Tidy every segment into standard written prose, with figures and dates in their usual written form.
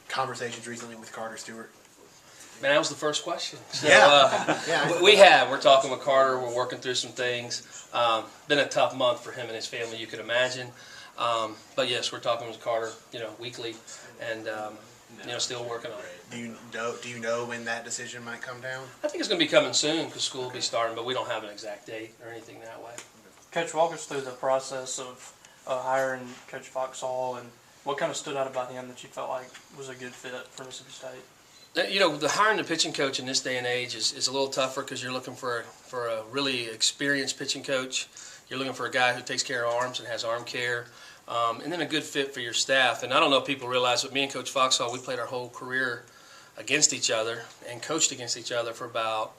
conversations recently with Carter Stewart? Man, that was the first question. So, Yeah. We're talking with Carter. We're working through some things. Been a tough month for him and his family, you could imagine. But yes, we're talking with Carter, weekly, and still working on it. Do you know when that decision might come down? I think it's going to be coming soon because school will be starting, but we don't have an exact date or anything that way. Coach, walk us through the process of hiring Coach Foxhall, and what kind of stood out about him that you felt like was a good fit for Mississippi State? The hiring the pitching coach in this day and age is a little tougher because you're looking for a really experienced pitching coach. You're looking for a guy who takes care of arms and has arm care, and then a good fit for your staff. And I don't know if people realize, but me and Coach Foxhall, we played our whole career against each other and coached against each other for about,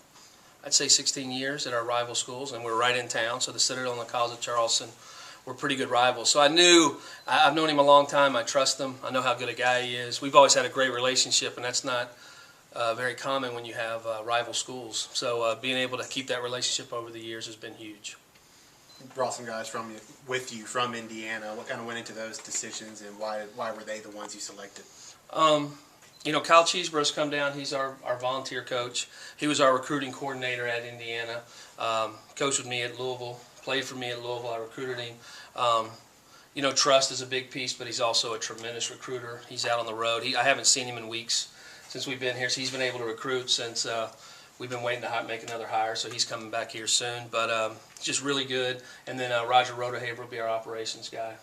I'd say, 16 years at our rival schools, and we're right in town. So the Citadel and the College of Charleston were pretty good rivals. So I've known him a long time. I trust him. I know how good a guy he is. We've always had a great relationship, and that's not very common when you have rival schools. So being able to keep that relationship over the years has been huge. You brought some guys with you from Indiana. What kind of went into those decisions, and why were they the ones you selected? Kyle Cheeseborough's come down. He's our volunteer coach. He was our recruiting coordinator at Indiana. Coached with me at Louisville. Played for me at Louisville. I recruited him. Trust is a big piece, but he's also a tremendous recruiter. He's out on the road. I haven't seen him in weeks since we've been here, so he's been able to recruit since we've been waiting to make another hire, so he's coming back here soon. But just really good. And then Roger Rodehaver will be our operations guy.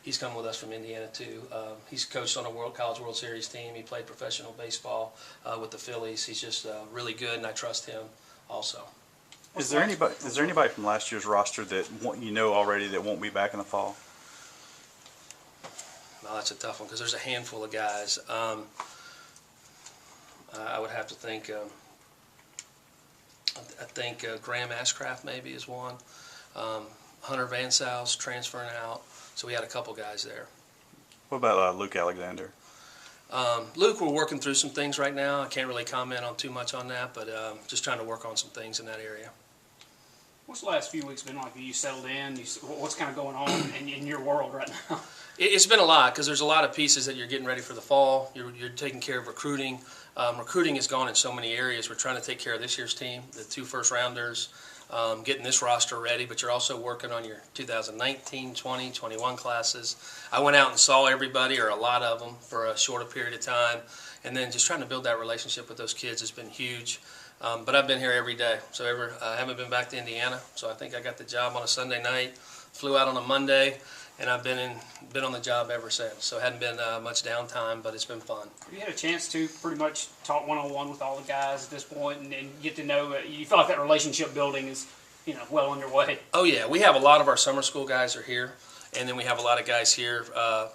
He's coming with us from Indiana too. He's coached on a College World Series team. He played professional baseball with the Phillies. He's just really good, and I trust him also. Is there anybody from last year's roster that already that won't be back in the fall? Well, that's a tough one because there's a handful of guys. I would have to think. I think Graham Ashcraft maybe is one. Hunter Van Sal's transferring out, so we had a couple guys there. What about Luke Alexander? Luke, we're working through some things right now. I can't really comment on too much on that, but just trying to work on some things in that area. What's the last few weeks been like? You settled in? What's kind of going on in your world right now? It's been a lot because there's a lot of pieces that you're getting ready for the fall. You're taking care of recruiting. Recruiting has gone in so many areas. We're trying to take care of this year's team, the 2 first-rounders, getting this roster ready, but you're also working on your 2019, 20, 21 classes. I went out and saw everybody, or a lot of them, for a shorter period of time, and then just trying to build that relationship with those kids has been huge. But I've been here every day, so I haven't been back to Indiana, so I think I got the job on a Sunday night, flew out on a Monday, and I've been on the job ever since. So it hadn't been much downtime, but it's been fun. Have you had a chance to pretty much talk one-on-one with all the guys at this point and get to know, you feel like that relationship building is well underway? Oh yeah, we have a lot of our summer school guys are here, and then we have a lot of guys here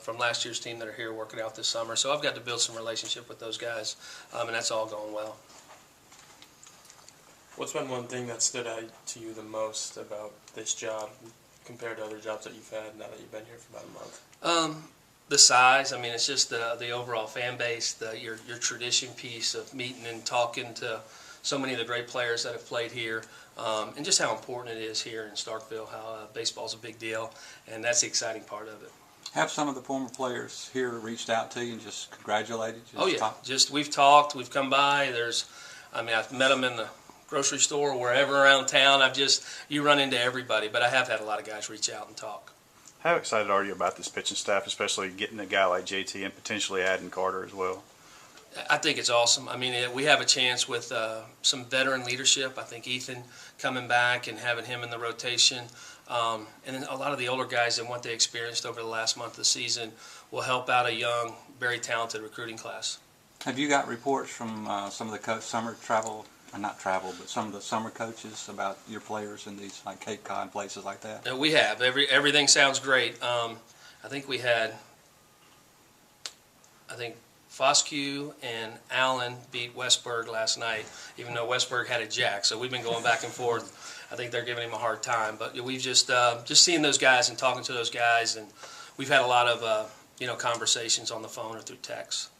from last year's team that are here working out this summer. So I've got to build some relationship with those guys, and that's all going well. What's been one thing that stood out to you the most about this job compared to other jobs that you've had now that you've been here for about a month? The size. I mean, it's just the overall fan base, your tradition piece of meeting and talking to so many of the great players that have played here, and just how important it is here in Starkville, how baseball's a big deal, and that's the exciting part of it. Have some of the former players here reached out to you and just congratulated you? Oh yeah, we've talked, we've come by. I've met them in the grocery store, wherever around town. You run into everybody, but I have had a lot of guys reach out and talk. How excited are you about this pitching staff, especially getting a guy like JT and potentially adding Carter as well? I think it's awesome. I mean, we have a chance with some veteran leadership. I think Ethan coming back and having him in the rotation, and then a lot of the older guys and what they experienced over the last month of the season will help out a young, very talented recruiting class. Have you got reports from some of the some of the summer coaches about your players in these like Cape Cod and places like that? We have. Everything sounds great. I think we had, Foscue and Allen beat Westburg last night, even though Westburg had a jack. So we've been going back and forth. I think they're giving him a hard time. But we've just seeing those guys and talking to those guys, and we've had a lot of conversations on the phone or through text.